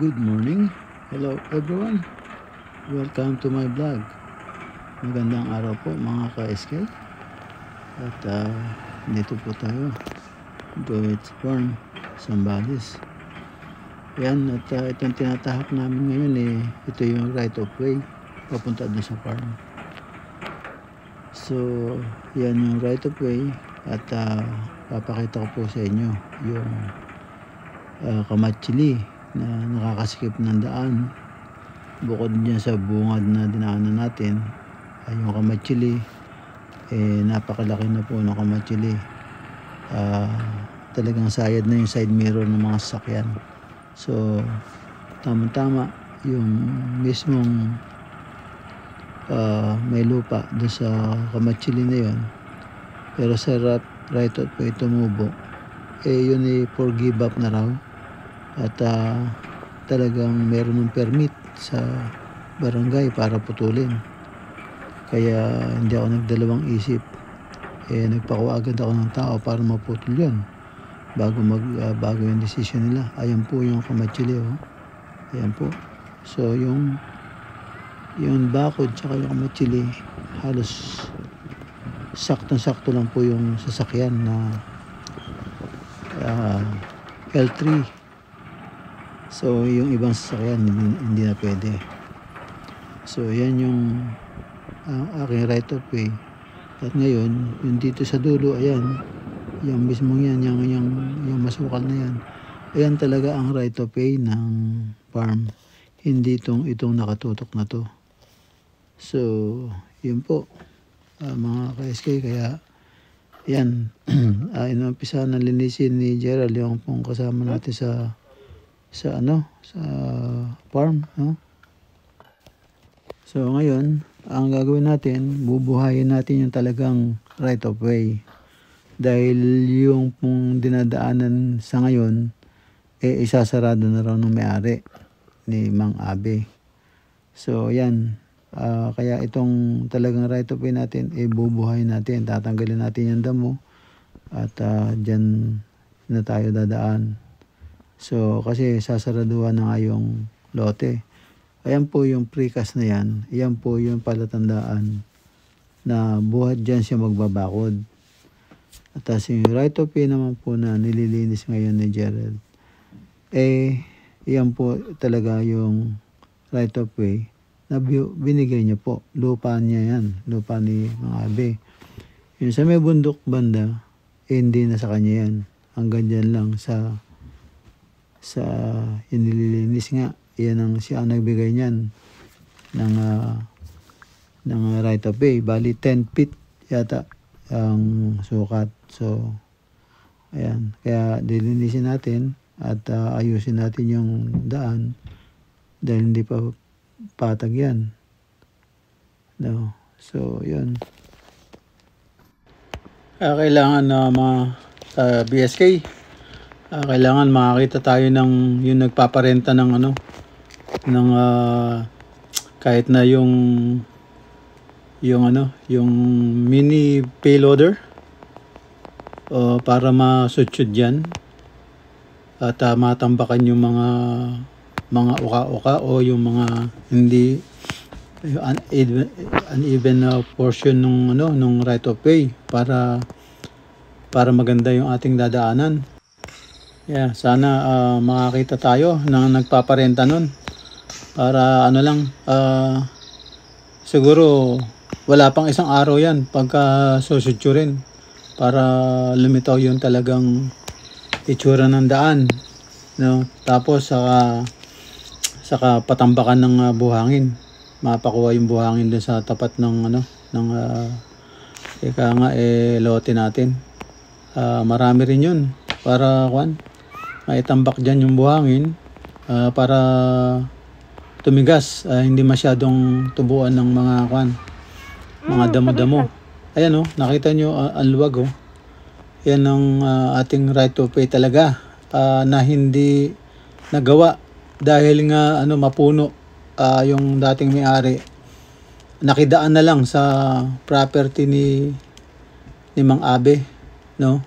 Good morning. Hello everyone. Welcome to my vlog. Magandang araw po mga ka-SK. At dito po tayo. Goetz Farm, Zambales. Yan, at itong tinatahak namin ngayon ito yung right of way papunta doon sa farm. So, yan yung right of way at papakita ko po sa inyo yung kamatsili na nakakasikip ng daan. Bukod dyan sa bungad na dinaanan natin ay yung kamatsili, napakalaki na po ng kamatsili. Talagang sayad na yung side mirror ng mga sasakyan. So tama yung mismong may lupa doon sa kamatsili na yun, pero sa right of way tumubo, yun forgive up na raw. At talagang meron ng permit sa barangay para putulin. Kaya hindi ako nagdalawang isip. Nagpakuha agad ako ng tao para maputol yun bago yung decision nila. Ayan po yung kamatsili, oh. Ayan po. So yung bakod tsaka yung kamatsili, halos saktong-sakto lang po yung sasakyan na L3. So yung ibang sasakyan hindi na pwede. So yan yung aking right of way. At ngayon yung dito sa dulo, ayan, yung mismong yan, yung masukal na yan, ayan talaga ang right of way ng farm, hindi itong nakatutok na to. So yun po mga ka-SK. Kaya yan, inumpisa na linisin ni Gerald yung pong kasama natin sa farm, no? So ngayon ang gagawin natin, bubuhayin natin yung talagang right of way, dahil yung pong dinadaanan sa ngayon isasarado na raw ng may-ari ni Mang Abe. So yan, kaya itong talagang right of way natin bubuhayin natin, tatanggalin natin yung damo at dyan na tayo dadaan. So kasi sasaraduhan na nga yung lote. Ayan po yung precast na yan. Ayan po yung palatandaan na buhat dyan siya magbabakod. At yung right of way naman po na nililinis ngayon ni Gerald, ayan po talaga yung right of way na binigay niya po. Lupa niya yan. Lupa ni Mang Abe. Yung sa may bundok banda, hindi na sa kanya yan. Hanggang dyan lang sa nililinis nga. Yan siya ang nagbigay niyan ng right of way. Bali 10 feet yata ang sukat. So ayan, kaya dilinisin natin at ayusin natin yung daan dahil hindi pa patag yan, no? So yun, kailangan mga BSK, kailangan makakita tayo ng yung nagpaparenta ng kahit na yung mini payloader, para masutsud dyan at matambakan yung mga uka-uka o yung mga hindi uneven portion nung right of way, para maganda yung ating dadaanan. Yeah, sana makakita tayo ng nagpaparenta nun, para siguro wala pang isang araw yan pagka susutsurin, para lumitaw yung talagang itsura ng daan, no? Tapos saka patambakan ng buhangin, mapakuha yung buhangin dun sa tapat ng lote natin. Marami rin yun para maitambak dyan yung buhangin, para tumigas, hindi masyadong tubuan ng mga damo-damo. Ayan, nakita nyo ang luwag, yan ang ating right of way talaga, na hindi nagawa dahil nga mapuno yung dating may-ari. Nakidaan na lang sa property ni Mang Abe, no?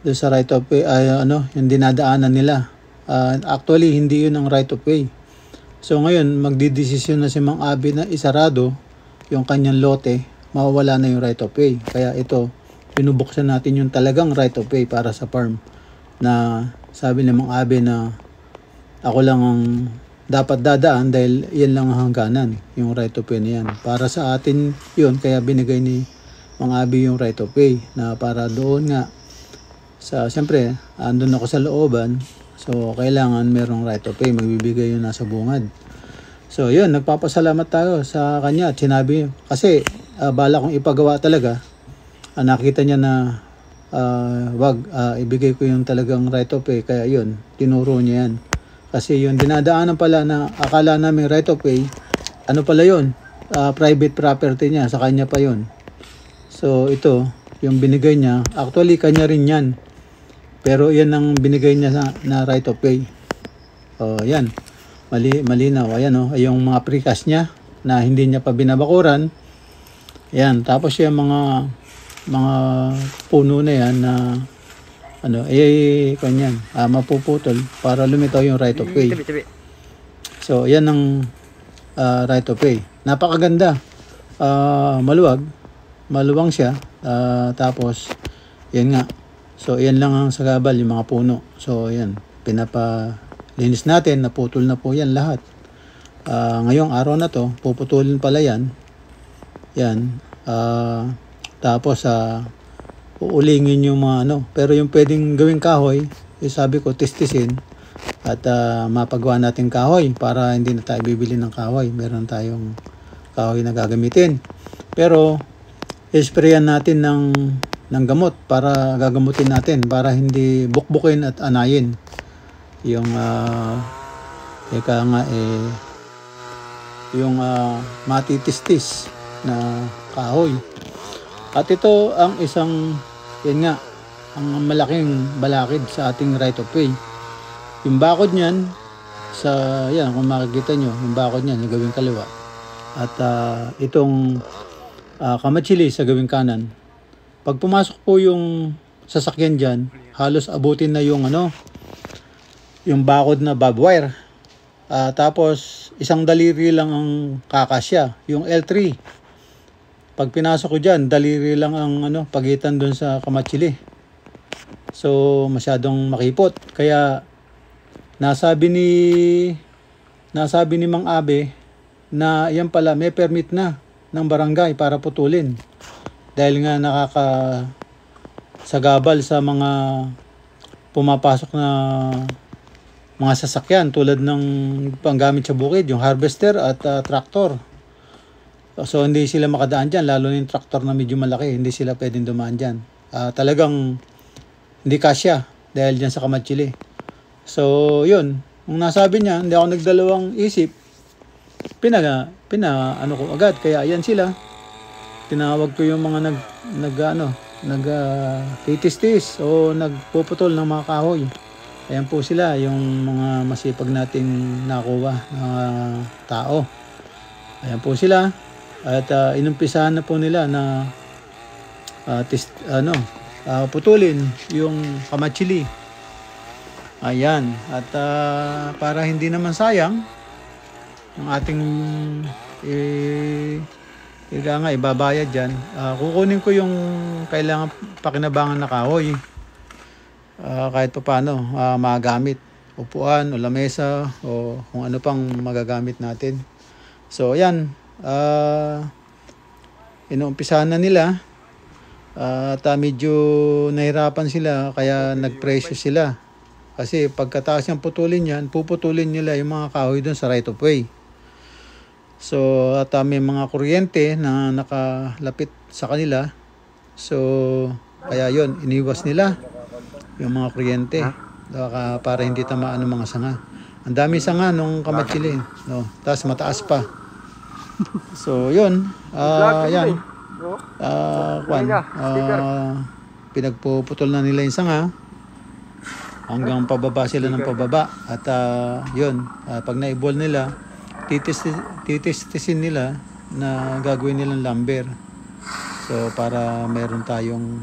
Doon sa right of way, yung dinadaanan nila. Actually, hindi yun ang right of way. So ngayon, magdidesisyon na si Mang Abi na isarado yung kanyang lote, mawawala na yung right of way. Kaya ito, pinubuksan natin yung talagang right of way para sa farm. Na sabi ni Mang Abi na ako lang ang dapat dadaan dahil yan lang ang hangganan, yung right of way na yan. Para sa atin yun, kaya binigay ni Mang Abi yung right of way na para doon nga siyempre, andun ako sa looban, so kailangan merong right of way, magbibigay yun nasa bungad. So yun, nagpapasalamat tayo sa kanya at sinabi, kasi bala kong ipagawa talaga, nakita niya na ibigay ko yung talagang right of way, kaya yun, tinuro niya yan. Kasi yung dinadaanan pala na akala namin right of way, ano pala yun, private property niya, sa kanya pa yun. So ito, yung binigay niya, actually kanya rin yan. Pero yan ang binigay niya na right of way. Yan. Malinaw. Ayan yung mga precast niya na hindi niya pa binabakuran. Yan. Tapos yung mga puno na yan na kanyan, mapuputol para lumitaw yung right of way. So yan ang right of way. Napakaganda. Maluwang siya. Tapos yan nga. So, yan lang ang sagabal, yung mga puno. So, yan. Pinapalinis natin. Naputol na po yan lahat. Ngayong araw na to, puputulin pala yan. Yan. Tapos, uulingin yung mga Pero yung pwedeng gawing kahoy, sabi ko, tistisin. At mapagawa natin kahoy para hindi na tayo bibili ng kahoy. Meron tayong kahoy na gagamitin. Pero, isprayan natin ng gamot para gagamutin natin para hindi bukbukin at anayin yung yung matitistis na kahoy. At ito ang isang ang malaking balakid sa ating right of way. Yung bakod niyan kung makikita nyo, yung bakod niyan yung gawing kaliwa at itong kamatsili sa gawing kanan. Pag pumasok po yung sasakyan dyan, halos abutin na yung bakod na barbed wire. Tapos isang daliri lang ang kakasya, yung L3. Pag pinasok ko dyan, daliri lang ang pagitan dun sa kamatsili. So masyadong makipot. Kaya nasabi ni Mang Abe na yan pala may permit na ng barangay para putulin. Dahil nga nakakasagabal sa mga pumapasok na mga sasakyan tulad ng panggamit sa bukid, yung harvester at tractor. So hindi sila makadaan dyan, lalo na yung tractor na medyo malaki, hindi sila pwedeng dumaan dyan. Talagang hindi kasya dahil dyan sa kamatsili. So yun, nung nasabi niya, hindi ako nagdalawang isip, ko agad, kaya ayan sila. Tinawag ko yung mga titis-tis o nagpuputol ng mga kahoy. Ayan po sila, yung mga masipag nating nakuha na tao. Ayan po sila. At inumpisahan na po nila na putulin yung kamatsili. Ayan. At para hindi naman sayang ang ating ibabayad dyan, kukunin ko yung kailangan pakinabangan na kahoy, kahit pa paano magamit, upuan o lamesa o kung ano pang magagamit natin. So yan, inuumpisahan na nila at medyo nahirapan sila, kaya nagpresyo sila kasi pagkataas niyang putulin yan, puputulin nila yung mga kahoy doon sa right of way. So at may mga kuryente na nakalapit sa kanila. So kaya yon, iniwas nila yung mga kuryente para hindi tamaan ng mga sanga. Ang dami sanga nung kamatsili, tapos mataas pa. So yun, yan. Pinagpuputol na nila yung sanga hanggang pababa sila ng pababa. At yun, pag naibol nila, titistisin nila na gagawin nilang lumber. So para meron tayong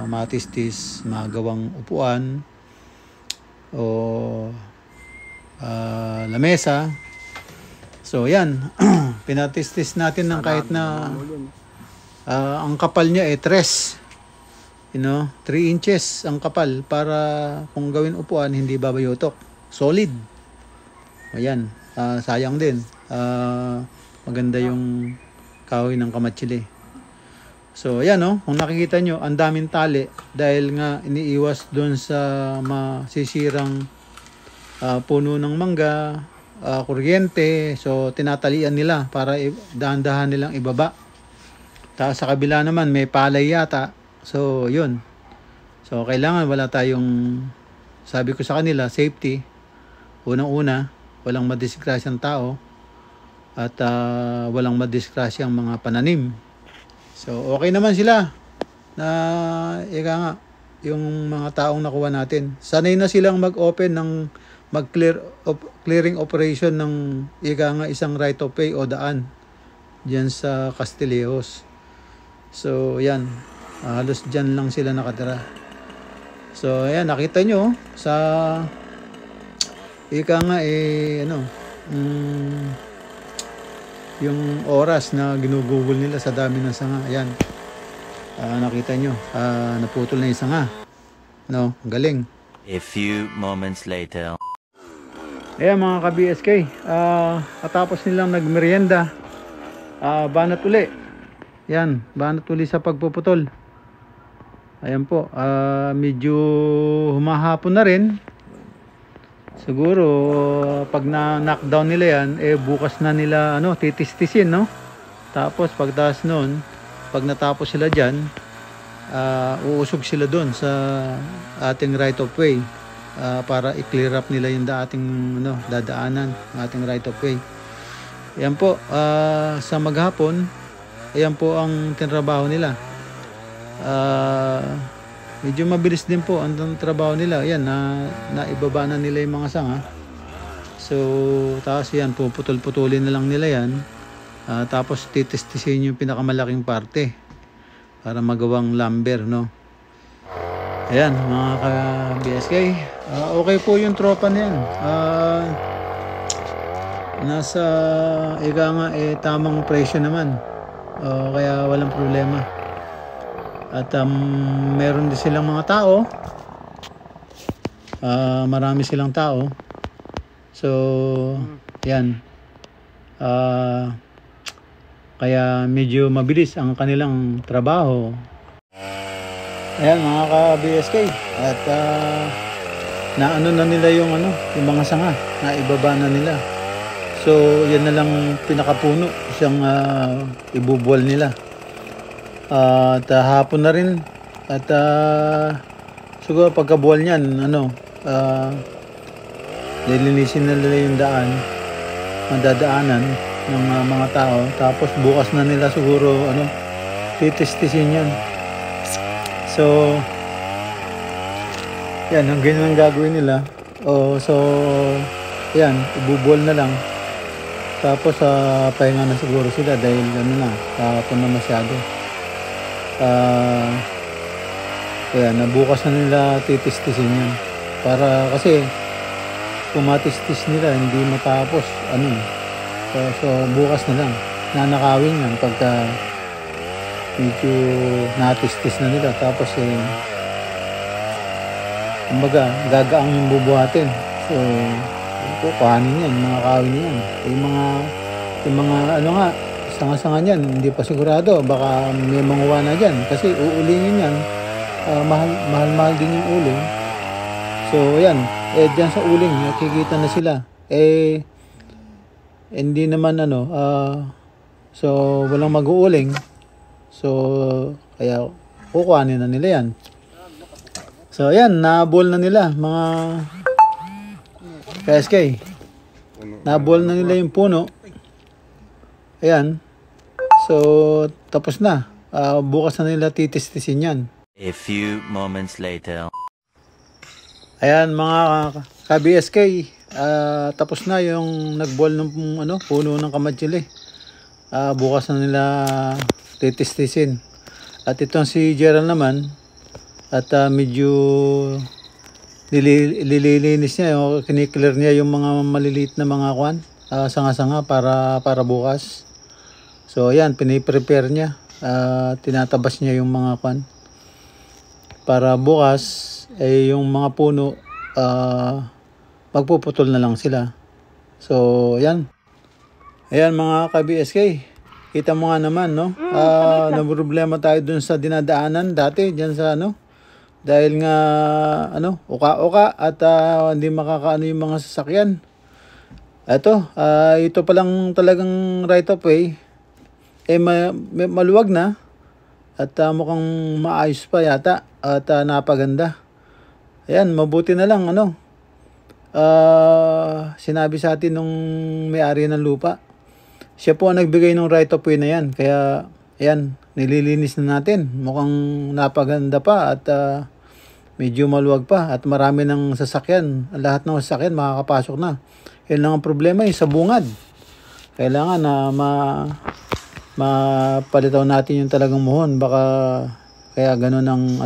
matistis, magawang upuan o lamesa. So yan, pinatistis natin ng kahit na ang kapal niya 3 inches ang kapal para kung gawin upuan hindi babayutok, solid. Ayan, sayang din, maganda yung kahoy ng kamatsili. So ayan, kung nakikita nyo ang daming tali dahil nga iniiwas doon sa masisirang puno ng mangga, kuryente. So tinatalian nila para dahan-dahan nilang ibaba. Tapos sa kabila naman may palay yata. So yun, so kailangan wala tayong, sabi ko sa kanila, safety unang-una, walang madisgrasyang tao at walang madisgrasyang mga pananim. So okay naman sila na ika nga yung mga taong nakuha natin. Sanay na silang mag-open ng clearing operation ng ika nga isang right of way o daan diyan sa Castillejos. So yan, halos dyan lang sila nakatira. So ayan, nakita nyo sa ika nga yung oras na ginugugol nila sa dami ng sanga. Ayan, nakita nyo, naputol na yung sanga. No, galing. A few moments later. Ayan mga ka-BSK, katapos nilang nagmerienda, banat uli. Yan, banat uli sa pagpuputol. Ayan po, medyo humahapon na rin. Siguro pag na-knockdown nila yan, bukas na nila titistisin, no? Tapos pagtaas noon, pag natapos sila dyan, uusog sila doon sa ating right of way, para i-clear up nila yung ating dadaanan, ating right of way. Ayan po, sa maghapon, ayan po ang tinrabaho nila. Medyo mabilis din po ang trabaho nila. Ayan, naibaba na nila yung mga sanga. So tapos yan, puputol-putulin na lang nila yan. Tapos titistisin yung pinakamalaking parte para magawang lumber, no? Ayan mga ka-BSK, okay po yung tropa na yan. Nasa ika nga tamang presyo naman, kaya walang problema. At meron din silang mga tao, marami silang tao. So yan, kaya medyo mabilis ang kanilang trabaho. Ayan mga ka-BSK, at naano na nila yung mga sanga, naibaba na nila. So yan na lang pinakapuno, isang ibubuwal nila. At hapon na rin, at siguro pagkabuwal niyan, lilinisin na nila yung daan, ang dadaanan ng mga tao. Tapos bukas na nila siguro titistisin yan. So yan, ang ganyan ang gagawin nila. So yan, ibubuwal na lang. Tapos pahinga na siguro sila dahil hapon na masyado. Kaya bukas na nila titistisin yan, para kasi kung matistis nila hindi matapos so bukas na lang nanakawin yan pagka medyo natistis na nila. Tapos kumbaga gagaang yung bubuhatin. So kukuhanin yan, mga kawin yan, yung mga sanga-sanga niyan, hindi pa sigurado, baka may manguha na dyan kasi uulingin yan. Mahal din yung uling. So yan, dyan sa uling nakikita na sila, hindi naman so walang mag-uuling, so kaya kukuhanin na nila yan. So yan, nabol na nila mga KSK, nabol na nila yung puno. Ayan, so tapos na, bukas na nila titistisin yan. A few moments later. Ayan mga ka-BSK, tapos na yung nagbol ng puno ng kamatsili. Bukas na nila titistisin. At itong si Gerald naman, at medyo nililinis niya, o kiniklear niya yung mga maliliit na mga sanga-sanga para bukas. So ayan, piniprepare niya, tinatabas niya yung mga para bukas yung mga puno magpuputol na lang sila. So ayan mga ka-BSK, kita mo nga naman, no? Naproblema tayo dun sa dinadaanan dati diyan sa dahil nga uka-uka at hindi makakaano yung mga sasakyan. Ito pa lang talagang right of way, maluwag na at mukhang maayos pa yata at napaganda. Ayan, mabuti na lang sinabi sa atin nung may-ari ng lupa. Siya po ang nagbigay ng right of way na yan. Kaya ayan, nililinis na natin. Mukhang napaganda pa at medyo maluwag pa at marami ng sasakyan. Lahat ng sasakyan makakapasok na. Yan lang ang problema sa bungad. Kailangan na mapalitaw natin yung talagang muhon. Baka kaya ganun ang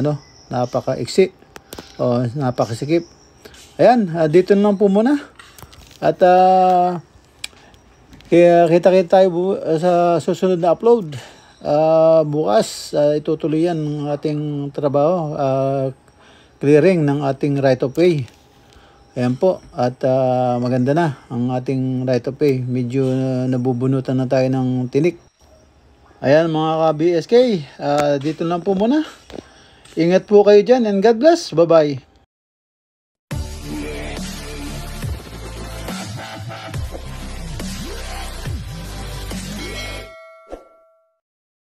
napaka-iksi o napakasikip. Ayan, dito na lang po muna. At kaya kita-kita tayo sa susunod na upload. Bukas itutuloy yan ang ating trabaho, clearing ng ating right of way. Ayan po, at maganda na ang ating right of way. Medyo nabubunutan na tayo ng tinik. Ayan mga ka-BSK, dito lang po muna. Ingat po kayo dyan and God bless. Bye-bye.